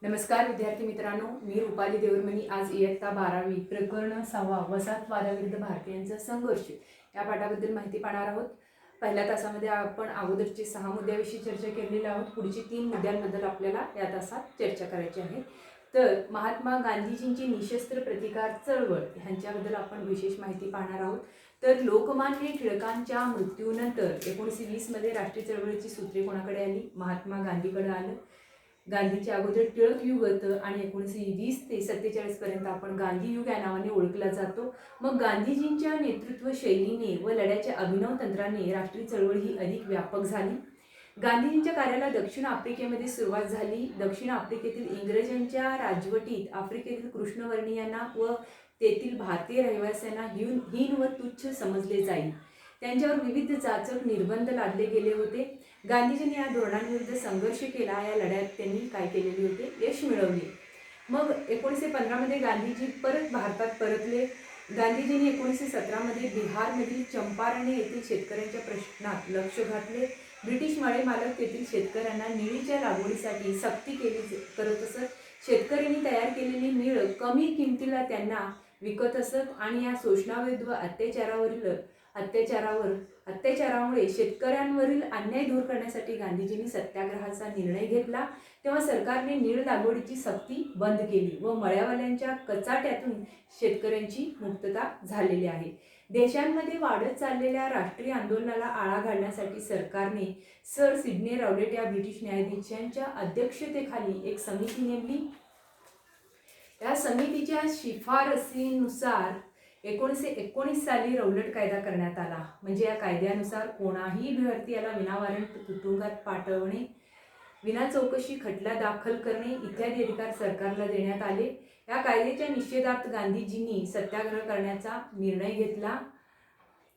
नमस्कार विद्यार्थी मित्रांनो, मी रुपाली देवरमणी आज इयत्ता 12वी प्रकरण 6 वसाहतवादाविरुद्ध भारतीयांचा संघर्ष या पाठाबद्दल माहिती पाहणार आहोत। पहिल्या तासामध्ये आपण अगोदरचे 6 मुद्द्याविषयी चर्चा केलेली आहोत। पुढची 3 मुद्द्यांबद्दल आपल्याला या तासात चर्चा करायची आहे। तर महात्मा गांधीजींची निशस्त्र प्रतिकार चळवळ ह्यांच्याबद्दल आपण विशेष माहिती पाहणार आहोत। तर लोकमान्य टिळकांच्या मृत्यूनंतर 1920 मध्ये राष्ट्रीय चळवळीची सूत्रे कोणाकडे आली? महात्मा गांधीकडे आलं। गांधीच्या अगोदर टिळक युग होतं आणि 1920 ते 47 पर्यंत आपण गांधी युग या नावाने ओळखला जातो। मग गांधीजींच्या नेतृत्व शैलीने व लढ्याच्या अभिनव तंत्राने राष्ट्रीय चळवळ ही अधिक व्यापक झाली। गांधीजींच्या कार्याला दक्षिण आफ्रिकेमध्ये सुरुवात झाली। दक्षिण आफ्रिकेतील इंग्रजांच्या राजवटीत आफ्रिकेतील कृष्णवर्णीयांना व तेथील भारतीय रहिवाशांना हीन व तुच्छ समजले जाईल। त्यांच्यावर विविध जाचक निर्बंध लादले गेले होते। गांधीजींनी या धोरणांविरुद्ध संघर्ष केला। या लढ्यात त्यांनी काय केलेले होते? यश मिळवले। मग 1915 मध्ये गांधीजी परत भारतात परतले। गांधीजींनी 1917 मध्ये बिहारमधील चंपारण येथील शेतकऱ्यांच्या प्रश्नात लक्ष घातले। ब्रिटिश माळेमालक तेथील शेतकऱ्यांना निळीच्या लागवडीसाठी सक्ती करत असत। शेतकऱ्यांनी तयार केलेली निळ कमी किमतीला त्यांना विकत असत आणि या शोषणाविरुद्ध अत्याचारामुळे शेतकऱ्यांवरील अन्याय दूर करण्यासाठी गांधीजींनी सत्याग्रहाचा निर्णय घेतला। तेव्हा सरकारने नीळ लागवडीची सक्ती बंद केली व मळ्यावाल्यांच्या कचाट्यातून शेतकऱ्यांची मुक्तता झालेली आहे। देशांमध्ये वाढत चाललेल्या राष्ट्रीय आंदोलनाला आळा घालण्यासाठी सरकारने सर सिडनी राऊलेट या ब्रिटिश न्यायाधीशांच्या अध्यक्षतेखाली एक समिती नेमली। या समितीच्या शिफारसीनुसार 1919 साली रौलट कायदा करण्यात आला। म्हणजे या कायद्यानुसार कोणाही भारतीयाला विनावॉरंट तुरुंगात पाठवणे, विना चौकशी खटला दाखल करणे इत्यादी अधिकार सरकारला देण्यात आले। या कायद्याच्या निषेधार्थ गांधीजींनी सत्याग्रह करण्याचा निर्णय घेतला।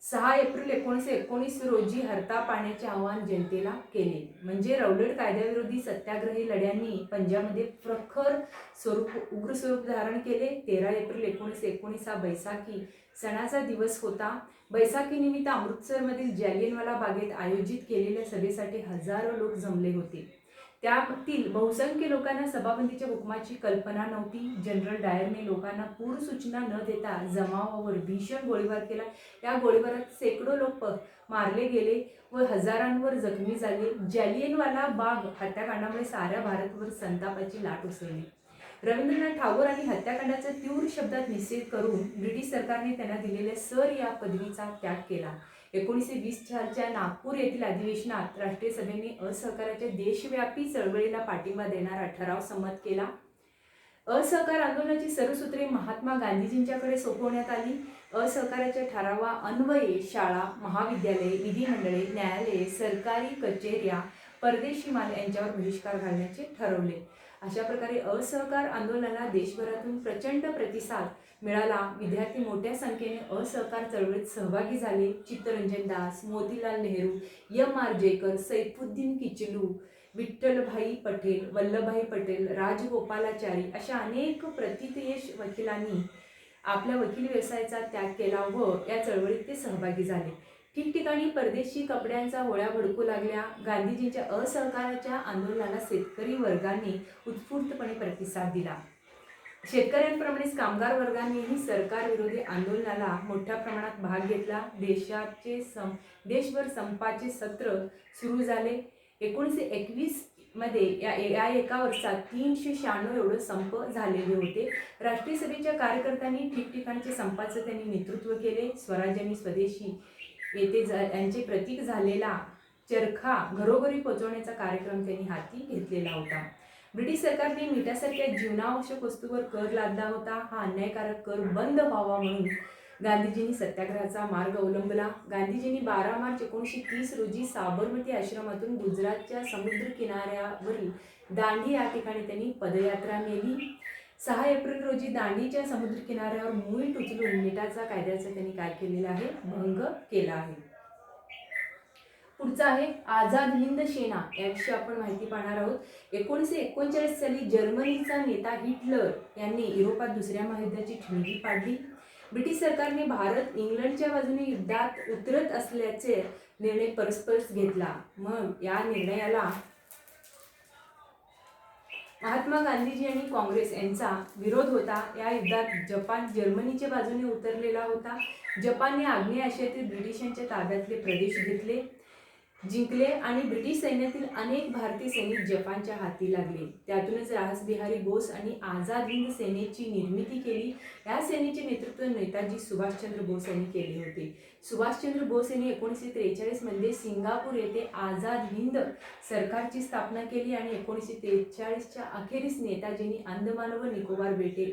6 एप्रिल 1919 रोजी हरताळ पाळण्याचे आवाहन जनतेला केले। म्हणजे रौलट कायद्याविरोधी सत्याग्रही लढ्यांनी पंजाबमध्ये उग्र स्वरूप धारण केले। 13 एप्रिल 1919 हा बैसाखी सणाचा दिवस होता। बैसाखी निमित्त अमृतसरमधील जालियनवाला बागेत आयोजित केलेल्या सभेसाठी हजारो लोक जमले होते। त्यातील बहुसंख्य लोकांना सभाबंदीच्या हुकुमाची कल्पना नव्हती। जनरल डायरने लोकांना पूर्व सूचना न देता जमावावर भीषण गोळीबार केला। या गोळीबारात शेकडो लोक मारले गेले व हजारांवर जखमी झाले। जालियनवाला बाग हत्याकांडामुळे साऱ्या भारतभर संतापाची लाट उसळली। रवींद्रनाथ टागोर आणि हत्याकांडाचा तीव्र शब्दात निषेध करून ब्रिटिश सरकारने त्यांना दिलेल्या सर या पदवीचा त्याग केला। 1920 सालच्या नागपूर येथील अधिवेशनात राष्ट्रीय सभेने असहकाराच्या देशव्यापी चळवळीला पाठिंबा देणारा ठराव संमत केला। असहकार आंदोलनाची सर्व सूत्रे महात्मा गांधीजींच्याकडे सोपवण्यात आली। असहकाराच्या ठरावा अन्वये शाळा, महाविद्यालये, विधिमंडळे, न्यायालये, सरकारी कचेऱ्या, परदेशी माल यांच्यावर बहिष्कार घालण्याचे ठरवले। अशा प्रकारे असहकार आंदोलनाला देशभरातून प्रचंड प्रतिसाद मिळाला। विद्यार्थी मोठ्या संख्येने असहकार चळवळीत सहभागी झाले। चित्तरंजन दास, मोतीलाल नेहरू, M.R. जयकर, सैफुद्दीन किचलू, विठ्ठलभाई पटेल, वल्लभभाई पटेल, राजगोपालाचारी अशा अनेक प्रतिथयश वकिलांनी आपल्या वकील व्यवसायाचा त्याग केला व या चळवळीत ते सहभागी झाले। ठिकठिकाणी परदेशी कपड्यांचा होळ्या भडकू लागल्या। गांधीजींच्या असहकाराच्या आंदोलनाला शेतकरी वर्गाने उत्स्फूर्तपणे प्रतिसाद दिला। शेतकऱ्यांप्रमाणेच कामगार वर्गानेही सरकार विरोधी आंदोलनाला मोठ्या प्रमाणात भाग घेतला। देशभर संपाचे सत्र सुरू झाले। 1921 मध्ये या एका वर्षात 396 एवढे संप झालेले होते। राष्ट्रीय सभेच्या कार्यकर्त्यांनी ठिकठिकाणचे संपाचे त्यांनी नेतृत्व केले। स्वराज आणि स्वदेशी येथे यांचे प्रतीक झालेला चरखा घरोघरी पोहोचवण्याचा कार्यक्रम त्यांनी हाती घेतलेला होता। ब्रिटिश सरकारने मिठासारख्या जीवनावश्यक वस्तूवर कर लादला होता। हा अन्यायकारक कर बंद व्हावा म्हणून गांधीजींनी सत्याग्रहाचा मार्ग अवलंबला। गांधीजींनी 12 मार्च 1930 रोजी साबरमती आश्रमातून गुजरातच्या समुद्र किनाऱ्यावरील दांडी या ठिकाणी त्यांनी पदयात्रा नेली। 6 एप्रिल रोजी दांडीच्या समुद्र किनाऱ्यावर मुईट उचलून मिठाचा कायद्याचा त्यांनी काय केलेला आहे? भंग केला आहे। पुढचा आहे आझाद हिंद सेना याविषयी आपण माहिती पाहणार आहोत। 1939 साली जर्मनीचा नेता हिटलर यांनी युरोपात दुसऱ्या महायुद्धाची ठिणगी पाडली। ब्रिटिश सरकारने भारत इंग्लंडच्या बाजूने युद्धात उतरत असल्याचे निर्णय परस्पर घेतला। मग या निर्णयाला महात्मा गांधीजी आणि काँग्रेस यांचा विरोध होता. या युद्धात जपान जर्मनीच्या बाजूने उतरलेला होता. जपानने आग्नेय आशियातील ब्रिटिशांच्या ताब्यातले प्रदेश जिंकले आणि ब्रिटिश सैन्यातील अनेक भारतीय सैनिक जपानच्या हाती लागले. त्यातूनच रासबिहारी बोस आणि आझाद हिंद सेनेची निर्मिती केली. या सेनेचे नेतृत्व नेताजी सुभाषचंद्र बोस यांनी केले होते. सुभाषचंद्र बोस यांनी 1943 मध्ये सिंगापूर येथे आझाद हिंद सरकारची स्थापना केली आणि 1943च्या अखेरीस नेताजींनी अंदमान व निकोबार बेटे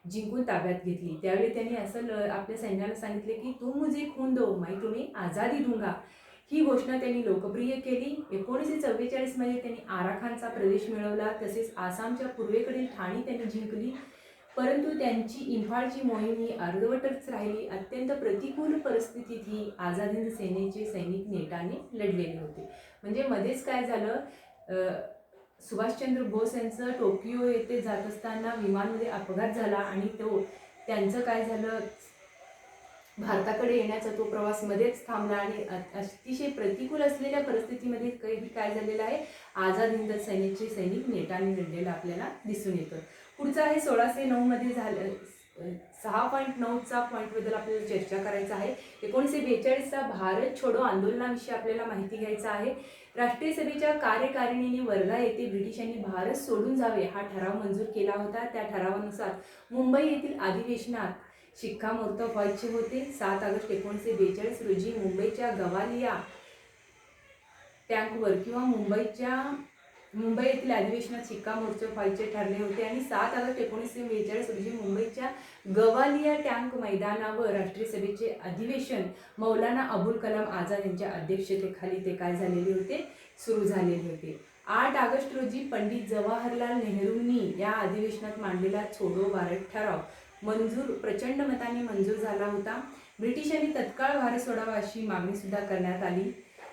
जिंकून ताब्यात घेतली. त्यावेळी त्यांनी असं आपल्या सैन्याला सांगितले की तुम मुझे खून दो मैं तुम्हें आझादी दूंगा. ही घोषणा त्यांनी लोकप्रिय केली. 1944 मध्ये त्यांनी आराखानचा प्रदेश मिळवला. तसेच आसामच्या पूर्वेकडील ठाणे त्यांनी जिंकली. परंतु त्यांची इम्फाळची मोहीम ही अर्धवटच राहिली. अत्यंत प्रतिकूल परिस्थितीत ही आझाद हिंद सेनेचे सैनिक नेटाने लढलेले होते. म्हणजे मध्येच काय झालं, सुभाषचंद्र बोस यांचं टोकियो येथे जात असताना विमानमध्ये अपघात झाला आणि त्यांचं काय झालं, भारताकडे येण्याचा तो प्रवास मध्येच थांबला आणि अतिशय प्रतिकूल असलेल्या परिस्थितीमध्ये काय झालेलं आहे, आझाद हिंद सेनेचे सैनिक नेटाने लढलेलं आपल्याला दिसून येतं. पुढचं आहे 1609 मध्ये झालं 6.9चा पॉईंटबद्दल आपल्याला चर्चा करायचं आहे. 1942चा भारत छोडो आंदोलनाविषयी आपल्याला माहिती घ्यायचं आहे. राष्ट्रीय सभेच्या कार्यकारिणीने वर्धा येथे ब्रिटिशांनी भारत सोडून जावे हा ठराव मंजूर केला होता. त्या ठरावानुसार मुंबई येथील अधिवेशनात शिक्कामोर्तब व्हायचे होते. 7 ऑगस्ट 1942 रोजी मुंबईच्या गवालिया टँकवर किंवा मुंबई येथील अधिवेशनात शिक्कामोर्तब व्हायचे ठरले होते आणि 7 ऑगस्ट 1942 रोजी मुंबईच्या गवालिया टँक मैदानावर राष्ट्रीय सभेचे अधिवेशन मौलाना अबुल कलाम आझाद यांच्या अध्यक्षतेखाली ते काय झालेले होते, सुरू झालेले होते. 8 ऑगस्ट रोजी पंडित जवाहरलाल नेहरूंनी या अधिवेशनात मांडलेला छोडो भारत ठराव प्रचंड मताने मंजूर झाला होता. ब्रिटिशांनी तत्काळ भारत सोडावा अशी मागणी सुद्धा करण्यात आली.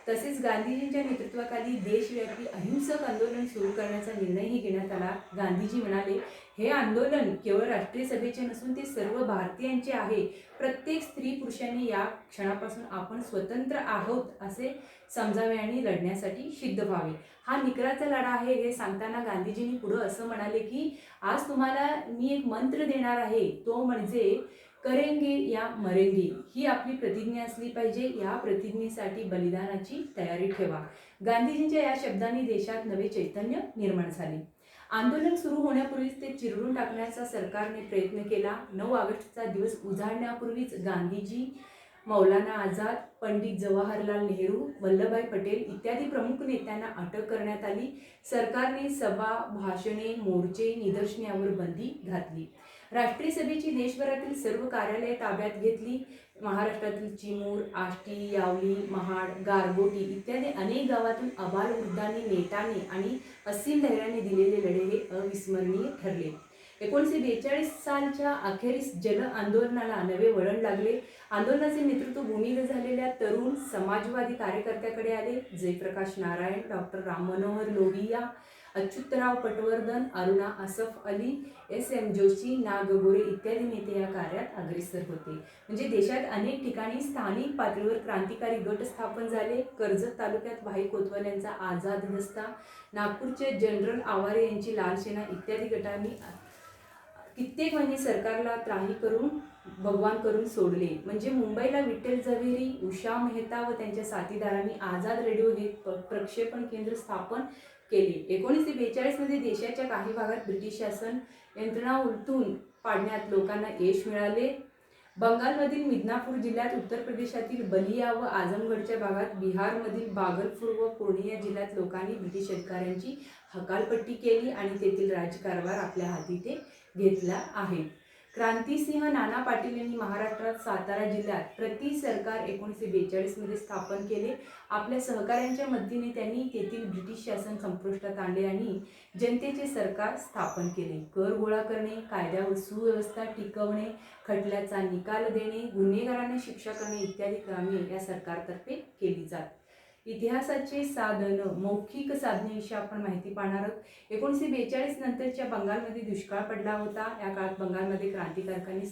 तसेच गांधीजींच्या नेतृत्वाखाली देशव्यापी अहिंसक आंदोलन सुरू करण्याचा निर्णयही घेण्यात आला. गांधीजी म्हणाले, हे आंदोलन केवळ राष्ट्रीय सभेचे नसून ते सर्व भारतीयांचे आहे. प्रत्येक स्त्री पुरुषांनी या क्षणापासून आपण स्वतंत्र आहोत असे समजावे आणि लढण्यासाठी सिद्ध व्हावे. हा निकराचा लढा आहे हे सांगताना गांधीजींनी पुढे असं म्हणाले की आज तुम्हाला मी एक मंत्र देणार आहे, तो म्हणजे करेंगे या मरेंगे ही आपली प्रतिज्ञा असली पाहिजे. या प्रतिज्ञेसाठी बलिदानाची तयारी ठेवा. गांधीजींच्या या शब्दांनी देशात नवे चैतन्य निर्माण झाले. आंदोलन सुरू होण्यापूर्वीच ते चिरडून टाकण्याचा सरकारने प्रयत्न केला. 9 ऑगस्टचा दिवस उजाडण्यापूर्वीच गांधीजी, मौलाना आझाद, पंडित जवाहरलाल नेहरू, वल्लभभाई पटेल इत्यादी प्रमुख नेत्यांना अटक करण्यात आली. सरकारने सभा, भाषणे, मोर्चे, निदर्शने यावर बंदी घातली. राष्ट्रीय सभेची देशभरातील सर्व कार्यालये ताब्यात घेतली. महाराष्ट्रातील चिमूर, आष्टी, यावली, महाड, गारगोटी इत्यादी अनेक गावातून आबालवृद्धांनी नेटाने आणि असीम धैर्याने दिलेले लढे हे अविस्मरणीय ठरले. 1942 सालच्या अखेरीस जन आंदोलनाला नवे वळण लागले. आंदोलनाचे नेतृत्व भूमिगत झालेल्या तरुण समाजवादी कार्यकर्त्याकडे आले. Jayaprakash Narayan, doctor Ram Manohar Lohia, Achyutrao Patwardhan, Aruna Asaf Ali, S.M. जोशी, ना गगोरे इत्यादी नेते या कार्यात अग्रेसर होते. म्हणजे देशात अनेक ठिकाणी स्थानिक पातळीवर क्रांतिकारी गट स्थापन झाले. कर्जत तालुक्यात भाई कोतवाल यांचा आझाद दस्ता, नागपूरचे जनरल आवारे यांची लाल सेना इत्यादी गटांनी कित्येक महिने सरकारला त्राही करून भगवान करून सोडले. म्हणजे मुंबईला विठ्ठल झवेरी, उषा मेहता व त्यांच्या साथीदारांनी आझाद रेडिओ हे प्रक्षेपण केंद्र स्थापन केले. 1942 मध्ये देशाच्या काही भागात ब्रिटिश शासन यंत्रणा उलटून पाडण्यात लोकांना यश मिळाले. बंगालमधील मिदनापूर जिल्ह्यात, उत्तर प्रदेशातील बलिया व आजमगडच्या भागात, बिहारमधील भागलपूर व पूर्णिया जिल्ह्यात लोकांनी ब्रिटिश अधिकाऱ्यांची हकालपट्टी केली आणि तेथील राज्यकारभार आपल्या हाती ते घेतला आहे. क्रांतिसिंह नाना पाटील यांनी महाराष्ट्रात सातारा जिल्ह्यात प्रति सरकार 1942 मध्ये स्थापन केले. आपल्या सहकाऱ्यांच्या मदतीने त्यांनी तेथील ब्रिटिश शासन संपुष्टात आणले आणि जनतेचे सरकार स्थापन केले. कर गोळा करणे, कायद्यावर सुव्यवस्था टिकवणे, खटल्याचा निकाल देणे, गुन्हेगारांना शिक्षा करणे इत्यादी कामे या सरकारतर्फे केली जात. इतिहासाचे साधन मौखिक साधनेविषयी आपण माहिती पाहणार आहोत। 1942 नंतरच्या बंगालमध्ये दुष्काळ पडला होता। या काळात बंगालमध्ये क्रांतिकारकांनी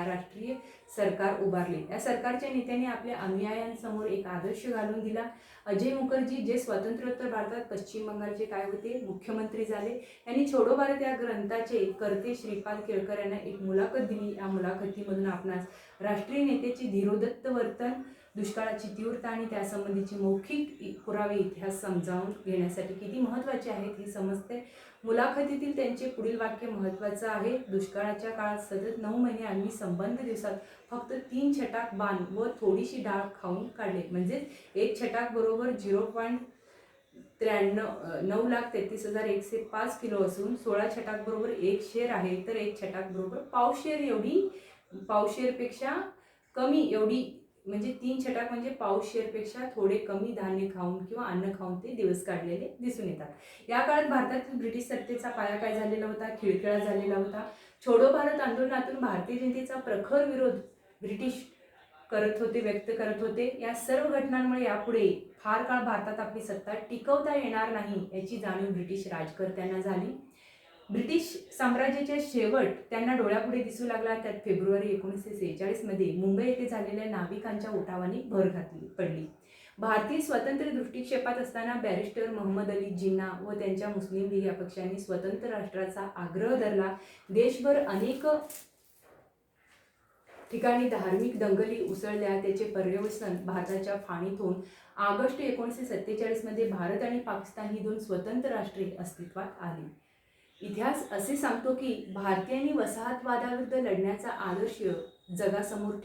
राष्ट्रीय सरकार उभारले। या सरकारच्या नेत्यांनी आपल्या अनुयायांसमोर एक आदर्श घालून दिला। अजय मुखर्जी जे स्वातंत्र्योत्तर भारतात पश्चिम बंगालचे काय होते मुख्यमंत्री झाले, यांनी छोडो भारत या ग्रंथाचे कर्ते श्रीपाद केळकर यांना एक मुलाखत दिली। या मुलाखतीमधून आपणास राष्ट्रीय नेत्याचे धीरोदत्त वर्तन, दुष्काळाची तीव्रता आणि त्यासंबंधीचे मौखिक पुरावे इतिहास समजावून घेण्यासाठी किती महत्त्वाचे आहेत हे समजते। मुलाखतीतील त्यांचे पुढील वाक्य महत्त्वाचं आहे। दुष्काळाच्या काळात सतत 9 महिने आम्ही संबंध दिवसात फक्त 3 छटाक बाण व थोडीशी डाळ खाऊन काढले। म्हणजे एक छटाक बरोबर 9,33,105 किलो असून 16 छटाक बरोबर 1 शेर आहे, तर 1 छटाक बरोबर पावशेरपेक्षा कमी एवढी, म्हणजे 3 छटाक म्हणजे पावशेरपेक्षा थोडे कमी धान्य खाऊन किंवा अन्न खाऊन ते दिवस काढलेले दिसून येतात। या काळात भारतातील ब्रिटिश सत्तेचा पाया काय झालेला होता, खिळखिळा झालेला होता। छोडो भारत आंदोलनातून भारतीय जनतेचा प्रखर विरोध ब्रिटिश व्यक्त करत होते। या सर्व घटनांमुळे यापुढे फार काळ भारतात आपली सत्ता टिकवता येणार नाही याची जाणीव ब्रिटिश राजकर्त्यांना झाली। ब्रिटिश साम्राज्याच्या शेवट त्यांना डोळ्यापुढे दिसू लागला। त्यात फेब्रुवारी 1946 मध्ये मुंबई येथे झालेल्या नाविकांच्या उठावाने भर पडली। भारतीय स्वातंत्र्य दृष्टिक्षेपात असताना बॅरिस्टर मोहम्मद अली जिन्ना व त्यांच्या मुस्लिम लीग या पक्षांनी स्वतंत्र राष्ट्राचा आग्रह धरला। देशभर अनेक ठिकाणी धार्मिक दंगली उसळल्या। त्याचे पर्यवसन भारताच्या फाळणीत होऊन ऑगस्ट 1947 मध्ये भारत आणि पाकिस्तान ही 2 स्वतंत्र राष्ट्रे अस्तित्वात आली। इतिहास असे सांगतो की भारतीयांनी वसाहतवादाविरुद्ध लढण्याचा आदर्श जगासमोर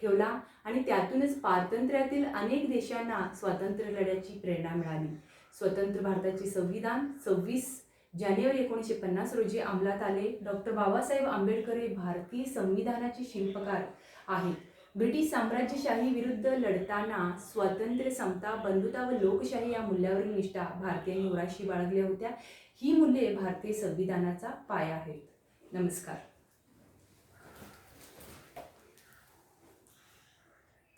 ठेवला आणि त्यातूनच पारतंत्र्यातील अनेक देशांना स्वातंत्र्य लढ्याची प्रेरणा मिळाली। स्वतंत्र भारताचे संविधान 26 जानेवारी 1950 रोजी अंमलात आले। डॉक्टर बाबासाहेब आंबेडकर हे भारतीय संविधानाचे शिल्पकार आहेत। ब्रिटिश साम्राज्यशाही विरुद्ध लढताना स्वातंत्र्य, समता, बंधुता व लोकशाही या मूल्यावरील निष्ठा भारतीयांनी उराशी बाळगल्या होत्या। ही मूल्ये भारतीय संविधानाचा पाया आहेत। नमस्कार।